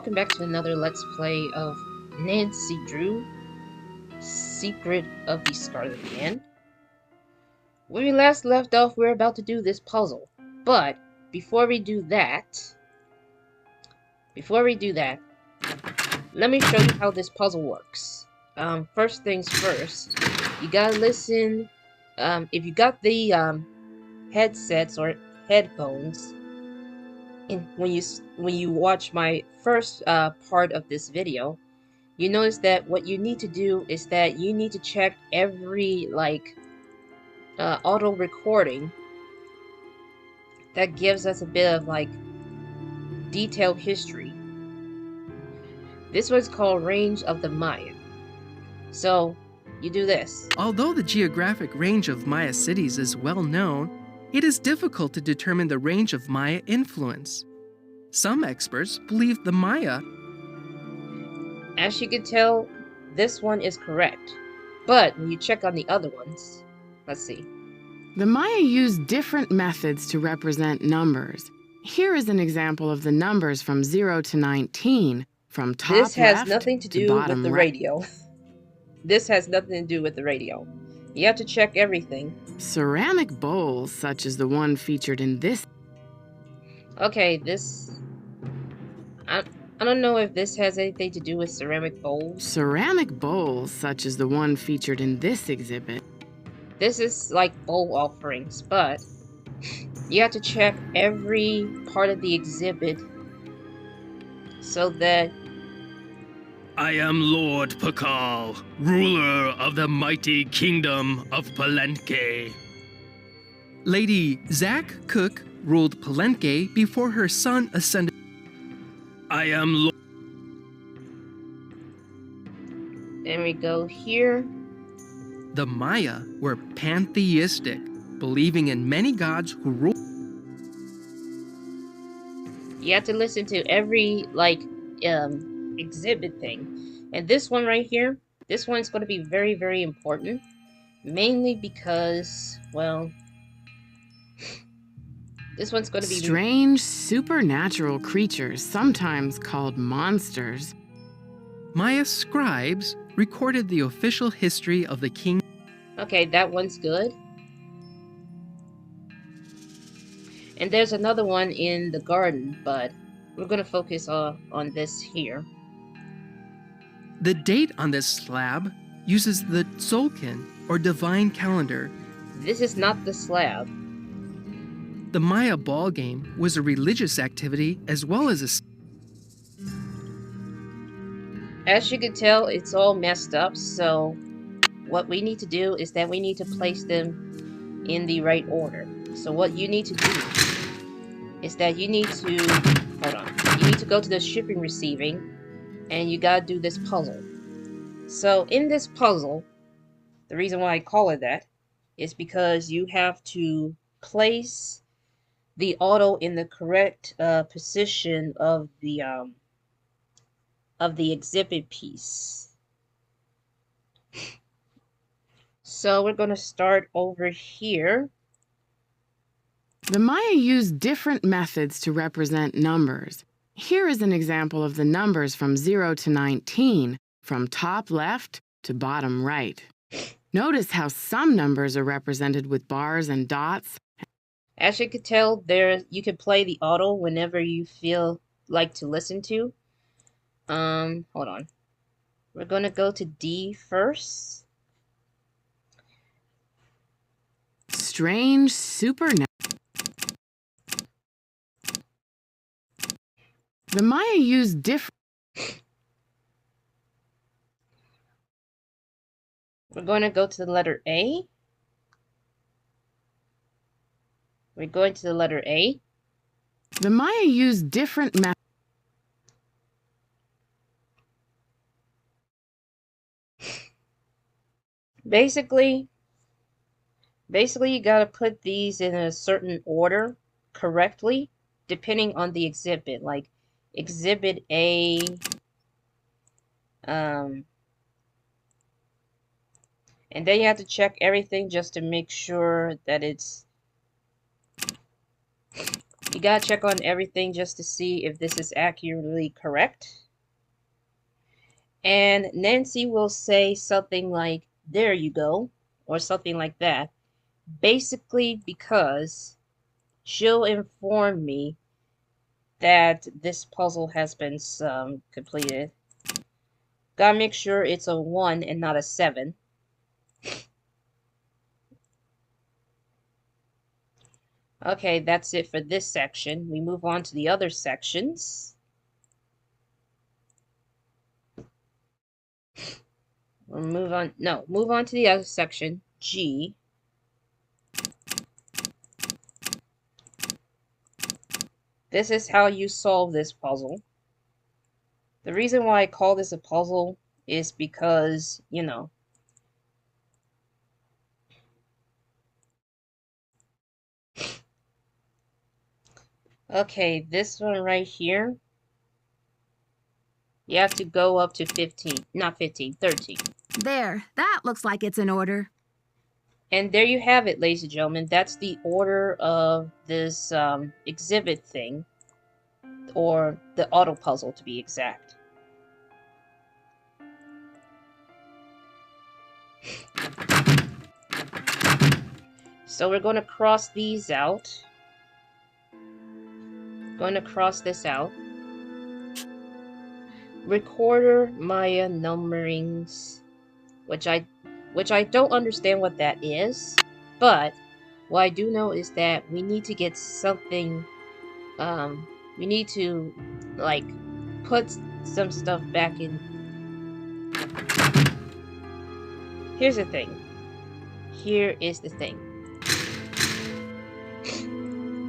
welcome back to another Let's Play of Nancy Drew, Secret of the Scarlet Man. When we last left off, we're about to do this puzzle. But, before we do that, let me show you how this puzzle works. First things first, you gotta listen, if you got the, headsets or headphones, when you watch my first part of this video, you notice that what you need to do is that you need to check every auto recording that gives us a bit of detailed history. This was called Range of the Maya. So you do this. Although the geographic range of Maya cities is well known, it is difficult to determine the range of Maya influence. Some experts believe the Maya. As you can tell, this one is correct. But when you check on the other ones, let's see. The Maya used different methods to represent numbers. Here is an example of the numbers from 0 to 19, from top This has left nothing to do bottom with the right. radio. This has nothing to do with the radio. You have to check everything. Ceramic bowls, such as the one featured in this. Okay, this... I don't know if this has anything to do with ceramic bowls. Ceramic bowls, such as the one featured in this exhibit. This is like bowl offerings, but you have to check every part of the exhibit so that... I am Lord Pakal, ruler of the mighty kingdom of Palenque. Lady Zack Cook ruled Palenque before her son ascended. I am Lord. Then we go here. The Maya were pantheistic, believing in many gods who ruled. You have to listen to every exhibit thing. And this one right here, this one's going to be very, very important. Mainly because, well, this one's going to be... Strange supernatural creatures, sometimes called monsters. Maya scribes recorded the official history of the king. Okay, that one's good. And there's another one in the garden, but we're going to focus on this here. The date on this slab uses the Tzolk'in, or divine calendar. This is not the slab. The Maya ball game was a religious activity as well as a... As you can tell, it's all messed up, so what we need to do is that we need to place them in the right order. So what you need to do is that you need to... Hold on. You need to go to the shipping receiving, and you gotta do this puzzle. So in this puzzle, the reason why I call it that is because you have to place the auto in the correct position of the exhibit piece. So we're going to start over here. The Maya used different methods to represent numbers. Here is an example of the numbers from 0 to 19, from top left to bottom right. Notice how some numbers are represented with bars and dots. As you can tell, you can play the auto whenever you feel like to listen to. Hold on. We're going to go to D first. Strange supernatural. The Maya used different... We're going to go to the letter A. We're going to the letter A. The Maya used different methods. Basically, you gotta put these in a certain order correctly, depending on the exhibit. Like exhibit A, and then you have to check everything just to make sure that it's You gotta check on everything just to see if this is accurately correct. And Nancy will say something like, "There you go," or something like that. Basically because she'll inform me that this puzzle has been completed. Gotta make sure it's a 1 and not a 7. Okay, that's it for this section. We move on to the other sections. We'll move on to the other section, G. This is how you solve this puzzle. The reason why I call this a puzzle is because, you know, okay, this one right here, you have to go up to 15, not 15, 13. There, that looks like it's in order. And there you have it, ladies and gentlemen. That's the order of this exhibit thing, or the auto puzzle to be exact. So we're going to cross these out. Going to cross this out. Recorder Maya numberings, which I don't understand what that is, but what I do know is that we need to get something. We need to like put some stuff back in. Here's the thing. Here is the thing.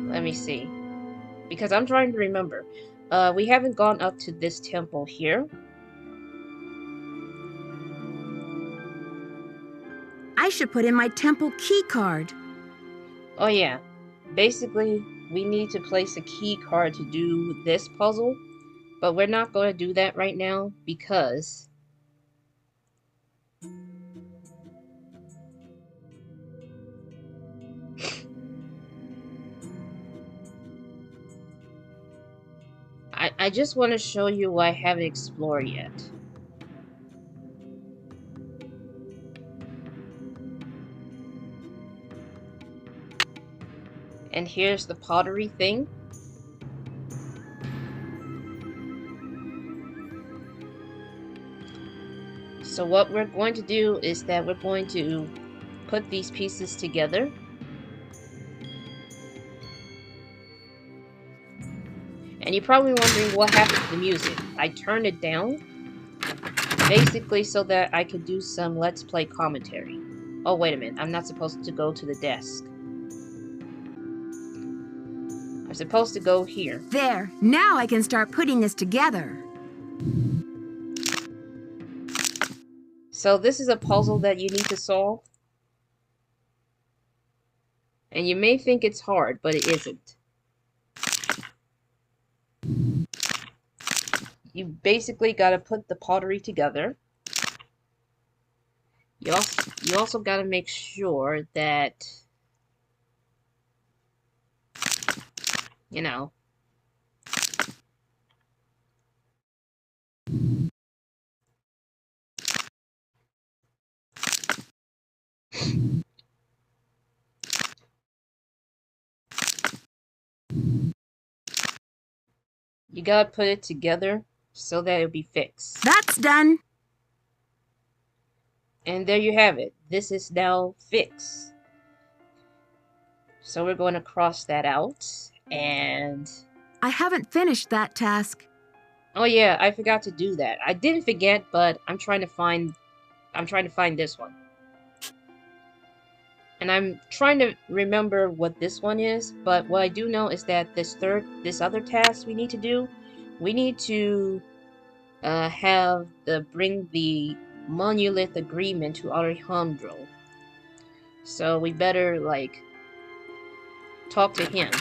Let me see. Because I'm trying to remember. We haven't gone up to this temple here. I should put in my temple key card. Oh yeah. Basically, we need to place a key card to do this puzzle. But we're not going to do that right now because I just want to show you what I haven't explored yet. And here's the pottery thing. So what we're going to do is that we're going to put these pieces together. And you're probably wondering what happened to the music. I turned it down, basically so that I could do some Let's Play commentary. Oh, wait a minute. I'm not supposed to go to the desk. I'm supposed to go here. There, now I can start putting this together. So this is a puzzle that you need to solve. And you may think it's hard, but it isn't. You basically got to put the pottery together. You also got to make sure that, you know, you got to put it together so that it'll be fixed. That's done. And there you have it. This is now fixed. So we're going to cross that out. And I haven't finished that task. oh yeah, I forgot to do that. I didn't forget, but I'm trying to find this one. And I'm trying to remember what this one is, but what I do know is that this other task we need to do, we need to bring the monolith agreement to Alejandro. So we better like talk to him.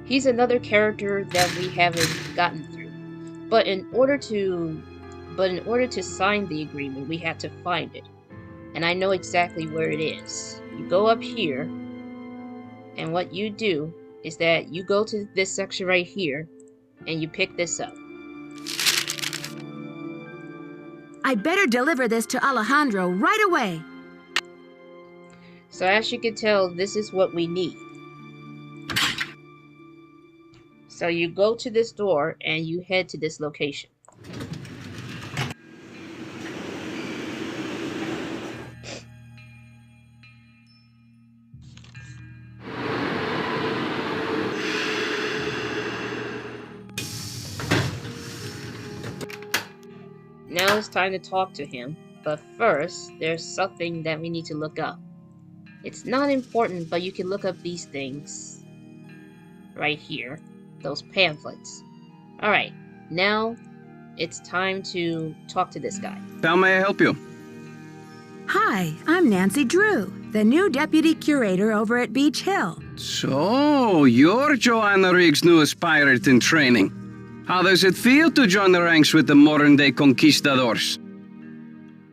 He's another character that we haven't gotten through. But in order to sign the agreement, we have to find it. And I know exactly where it is. You go up here, and what you do is that you go to this section right here and you pick this up. I'd better deliver this to Alejandro right away. So as you can tell, this is what we need. So you go to this door and you head to this location. Now it's time to talk to him, but first, there's something that we need to look up. It's not important, but you can look up these things right here, those pamphlets. Alright, now it's time to talk to this guy. How may I help you? Hi, I'm Nancy Drew, the new deputy curator over at Beach Hill. So, you're Joanna Riggs' newest pirate in training. How does it feel to join the ranks with the modern-day conquistadors?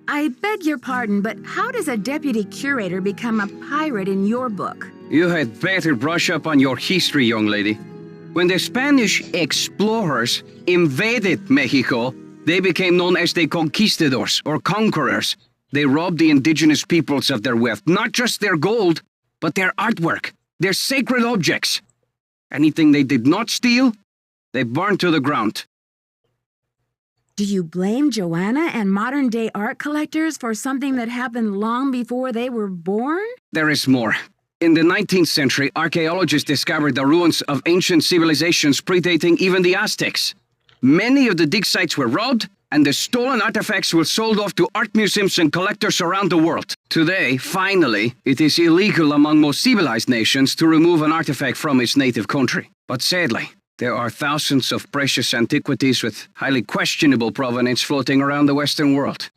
I beg your pardon, but how does a deputy curator become a pirate in your book? You had better brush up on your history, young lady. When the Spanish explorers invaded Mexico, they became known as the conquistadors, or conquerors. They robbed the indigenous peoples of their wealth, not just their gold, but their artwork, their sacred objects. Anything they did not steal, they burned to the ground. Do you blame Joanna and modern-day art collectors for something that happened long before they were born? There is more. In the 19th century, archaeologists discovered the ruins of ancient civilizations predating even the Aztecs. Many of the dig sites were robbed, and the stolen artifacts were sold off to art museums and collectors around the world. Today, finally, it is illegal among most civilized nations to remove an artifact from its native country. But sadly, there are thousands of precious antiquities with highly questionable provenance floating around the Western world.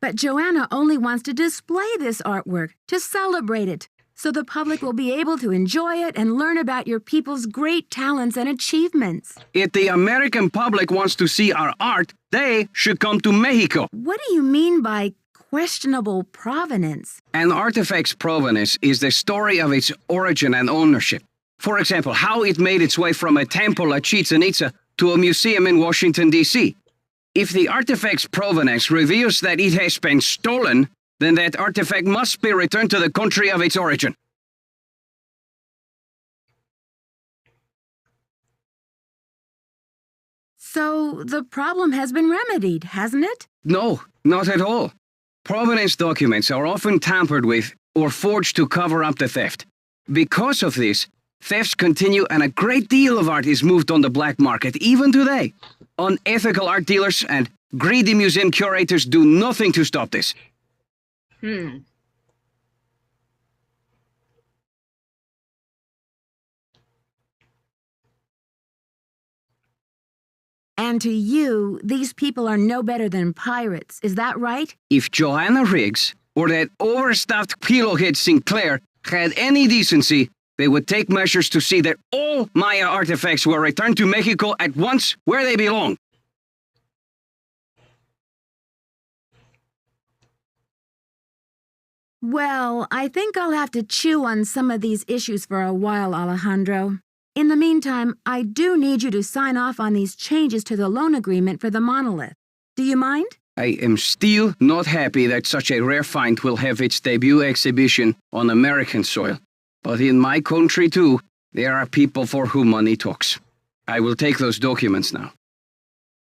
But Joanna only wants to display this artwork, to celebrate it, so the public will be able to enjoy it and learn about your people's great talents and achievements. If the American public wants to see our art, they should come to Mexico. What do you mean by questionable provenance? An artifact's provenance is the story of its origin and ownership. For example, how it made its way from a temple at Chichen Itza to a museum in Washington, D.C. If the artifact's provenance reveals that it has been stolen, then that artifact must be returned to the country of its origin. So the problem has been remedied, hasn't it? No, not at all. Provenance documents are often tampered with or forged to cover up the theft. Because of this, thefts continue and a great deal of art is moved on the black market, even today. Unethical art dealers and greedy museum curators do nothing to stop this. And to you, these people are no better than pirates, is that right? If Joanna Riggs or that overstuffed pillowhead Sinclair had any decency, they would take measures to see that all Maya artifacts were returned to Mexico at once where they belong. Well, I think I'll have to chew on some of these issues for a while, Alejandro. In the meantime, I do need you to sign off on these changes to the loan agreement for the monolith. Do you mind? I am still not happy that such a rare find will have its debut exhibition on American soil. But in my country too, there are people for whom money talks. I will take those documents now.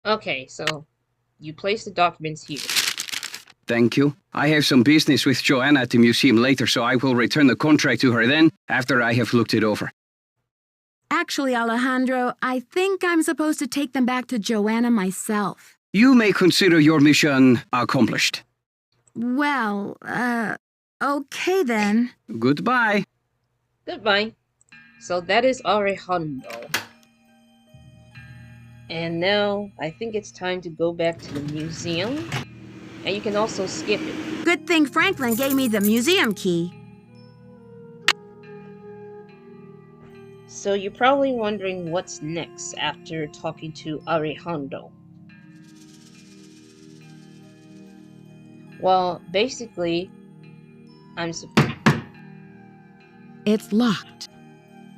Okay, so you place the documents here. Thank you. I have some business with Joanna at the museum later, so I will return the contract to her then, after I have looked it over. Actually, Alejandro, I think I'm supposed to take them back to Joanna myself. You may consider your mission accomplished. Well, okay then. Goodbye. Goodbye. So that is Alejandro. And now, I think it's time to go back to the museum. And you can also skip it. Good thing Franklin gave me the museum key. So you're probably wondering what's next after talking to Alejandro. Well, basically, I'm so It's locked.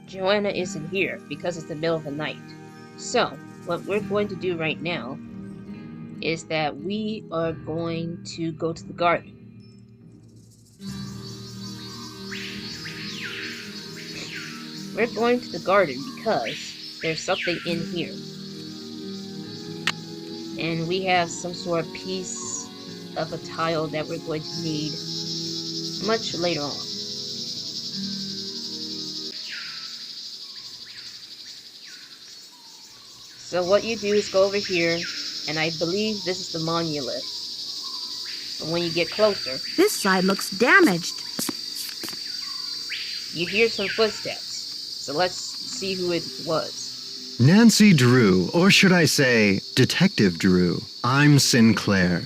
Joanna isn't here because it's the middle of the night. So, what we're going to do right now is that we are going to go to the garden. We're going to the garden because there's something in here. And we have some sort of piece of a tile that we're going to need much later on. So what you do is go over here, and I believe this is the monolith. But when you get closer, This side looks damaged. you hear some footsteps. So let's see who it was. Nancy Drew, or should I say, Detective Drew. I'm Sinclair.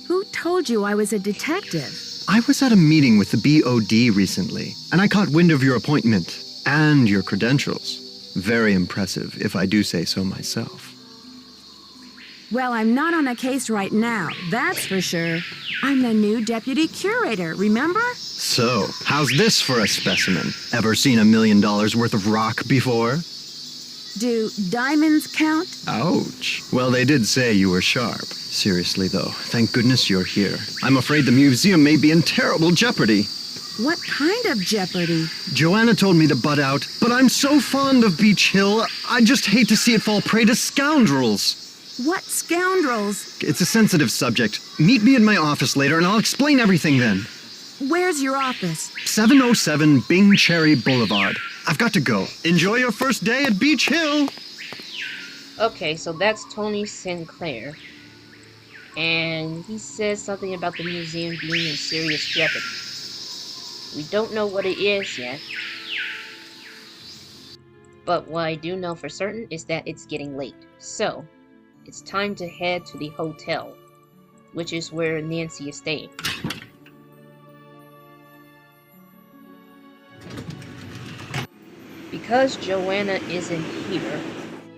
Who told you I was a detective? I was at a meeting with the BOD recently, and I caught wind of your appointment and your credentials. Very impressive, if I do say so myself. Well, I'm not on a case right now, that's for sure. I'm the new deputy curator, remember? So, how's this for a specimen? Ever seen $1 million worth of rock before? Do diamonds count? Ouch. Well, they did say you were sharp. Seriously, though, thank goodness you're here. I'm afraid the museum may be in terrible jeopardy. What kind of jeopardy? Joanna told me to butt out, but I'm so fond of Beach Hill, I just hate to see it fall prey to scoundrels. What scoundrels? It's a sensitive subject. Meet me in my office later and I'll explain everything then. Where's your office? 707 Bing Cherry Boulevard. I've got to go. Enjoy your first day at Beach Hill. Okay, so that's Tony Sinclair. And he says something about the museum being in serious jeopardy. We don't know what it is yet. But what I do know for certain is that it's getting late. So, it's time to head to the hotel, which is where Nancy is staying. Because Joanna isn't here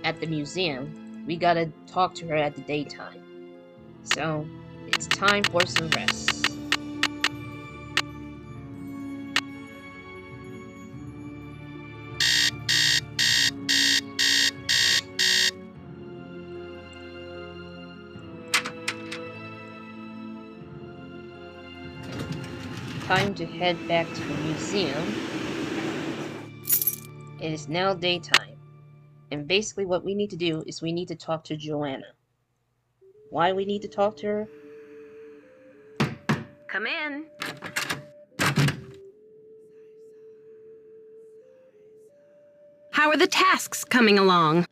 at the museum, we gotta talk to her at the daytime. So, it's time for some rest. Time to head back to the museum. It is now daytime. And basically what we need to do is we need to talk to Joanna. Why we need to talk to her? Come in. How are the tasks coming along?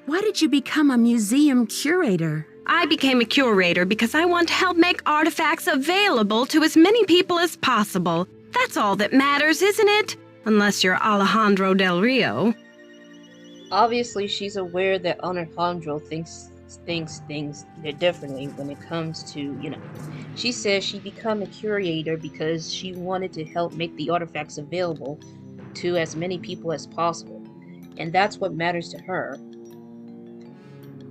Why did you become a museum curator? I became a curator because I want to help make artifacts available to as many people as possible. That's all that matters, isn't it? Unless you're Alejandro Del Rio. Obviously, she's aware that Alejandro thinks things differently when it comes to, She says she became a curator because she wanted to help make the artifacts available to as many people as possible. And that's what matters to her.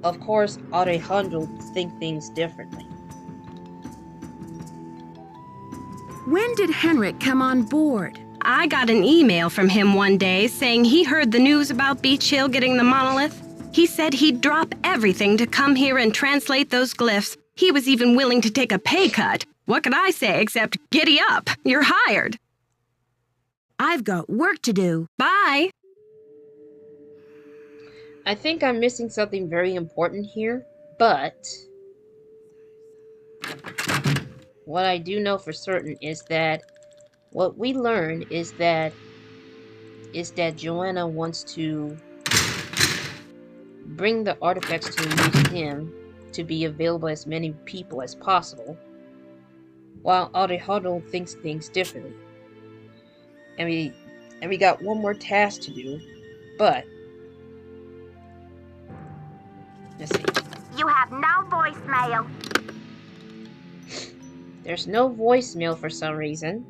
Of course, Alejandro thinks things differently. When did Henrik come on board? I got an email from him one day saying he heard the news about Beach Hill getting the monolith. He said he'd drop everything to come here and translate those glyphs. He was even willing to take a pay cut. What could I say except giddy up? You're hired. I've got work to do. Bye. I think I'm missing something very important here, but what I do know for certain is that what we learned is that Joanna wants to bring the artifacts to the museum to be available as many people as possible, while Alejandro thinks things differently. And we got one more task to do, but let's see. You have no voicemail. There's no voicemail for some reason.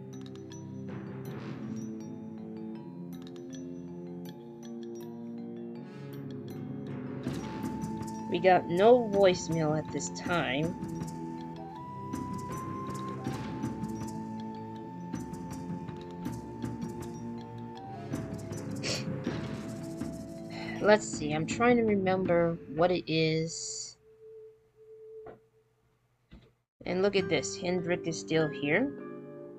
We got no voicemail at this time. Let's see, I'm trying to remember what it is. And look at this, Hendrik is still here,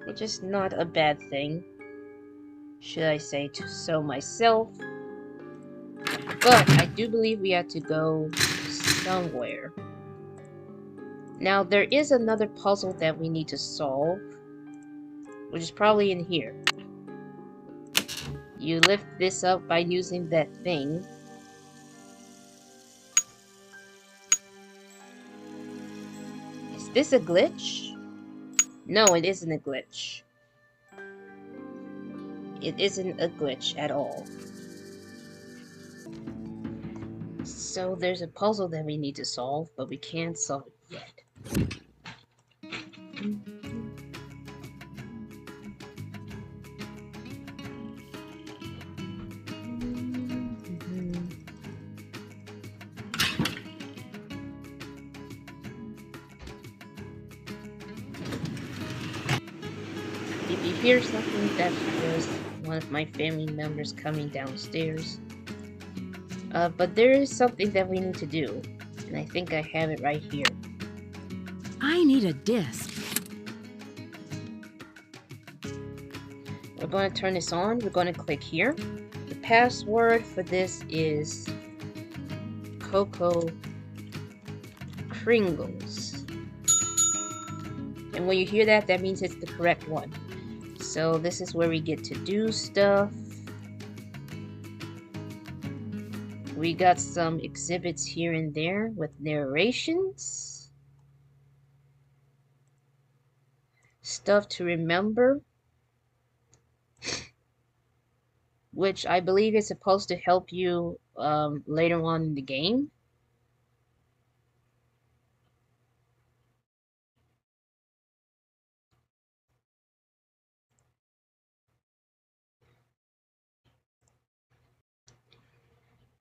which is not a bad thing, should I say so myself. But I do believe we have to go somewhere. Now, there is another puzzle that we need to solve, which is probably in here. You lift this up by using that thing. Is this a glitch? No, it isn't a glitch. It isn't a glitch at all. So there's a puzzle that we need to solve, but we can't solve it yet. If you hear something, that's just one of my family members coming downstairs. But there is something that we need to do, and I think I have it right here. I need a disc. We're going to turn this on. We're going to click here. The password for this is Coco Kringles. And when you hear that, that means it's the correct one. So this is where we get to do stuff. We got some exhibits here and there with narrations. Stuff to remember. Which I believe is supposed to help you later on in the game.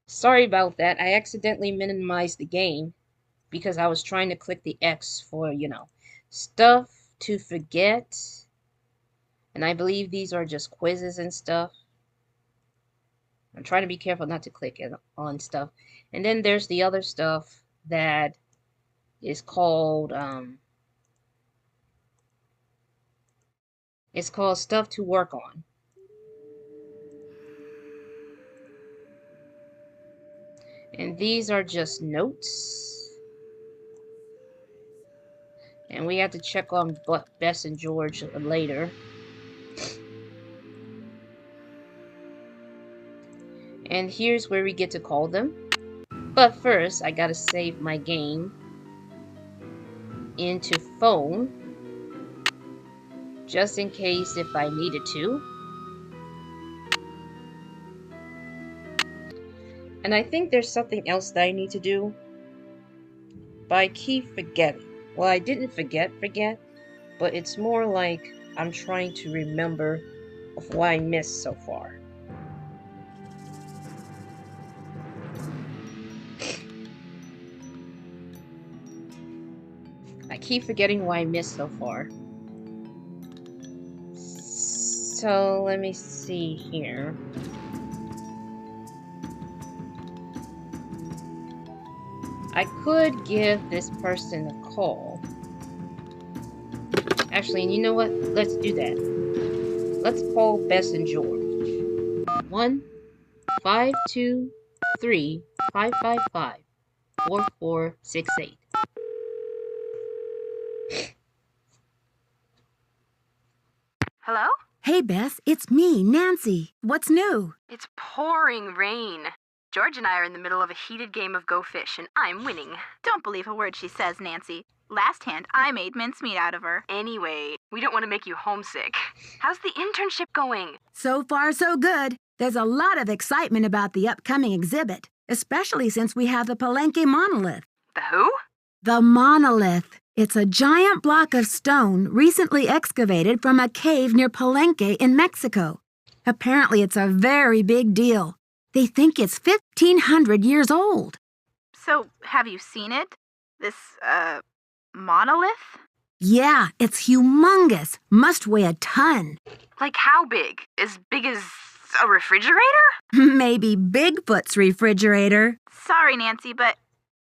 Sorry about that. I accidentally minimized the game because I was trying to click the X for, stuff to forget. And I believe these are just quizzes and stuff. I'm trying to be careful not to click on stuff. And then there's the other stuff that is called, it's called stuff to work on. And these are just notes. And we have to check on Bess and George later. And here's where we get to call them. But first, I gotta save my game into phone. Just in case if I needed to. And I think there's something else that I need to do. But I keep forgetting. Well, I didn't forget, but it's more like I'm trying to remember of what I missed so far. I keep forgetting what I missed so far. So, let me see here. I could give this person a call. Actually, you know what? Let's do that. Let's call Bess and George. 1-523-555-4468. Hello? Hey, Bess, it's me, Nancy. What's new? It's pouring rain. George and I are in the middle of a heated game of Go Fish, and I'm winning. Don't believe a word she says, Nancy. Last hand, I made mincemeat out of her. Anyway, we don't want to make you homesick. How's the internship going? So far, so good. There's a lot of excitement about the upcoming exhibit, especially since we have the Palenque monolith. The who? The monolith. It's a giant block of stone recently excavated from a cave near Palenque in Mexico. Apparently, it's a very big deal. They think it's 1,500 years old. So, have you seen it? This, monolith? Yeah, it's humongous. Must weigh a ton. Like how big? As big as A refrigerator? Maybe Bigfoot's refrigerator. Sorry, Nancy, but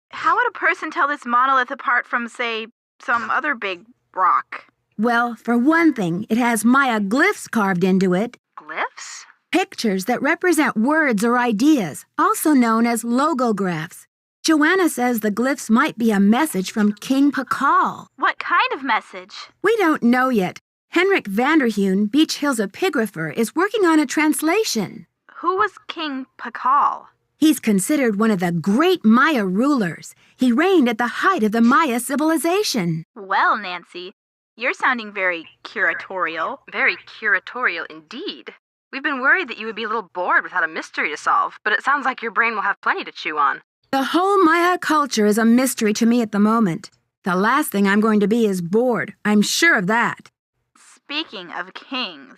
how would a person tell this monolith apart from, say, some other big rock? Well, for one thing, it has Maya glyphs carved into it. Glyphs? Pictures that represent words or ideas, also known as logographs. Joanna says the glyphs might be a message from King Pakal. What kind of message? We don't know yet. Henrik Vanderheun, Beach Hill's epigrapher, is working on a translation. Who was King Pakal? He's considered one of the great Maya rulers. He reigned at the height of the Maya civilization. Well, Nancy, you're sounding very curatorial. Very curatorial indeed. We've been worried that you would be a little bored without a mystery to solve, but it sounds like your brain will have plenty to chew on. The whole Maya culture is a mystery to me at the moment. The last thing I'm going to be is bored. I'm sure of that. Speaking of kings,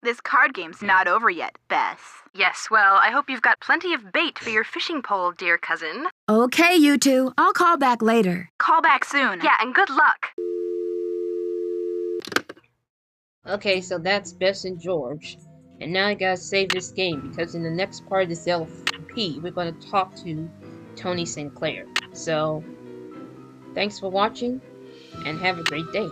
this card game's not over yet, Bess. Yes, well, I hope you've got plenty of bait for your fishing pole, dear cousin. Okay, you two. I'll call back later. Call back soon. Yeah, and good luck. Okay, so that's Bess and George. And now I gotta save this game because in the next part of this LP, we're gonna talk to Tony Sinclair. So, thanks for watching and have a great day.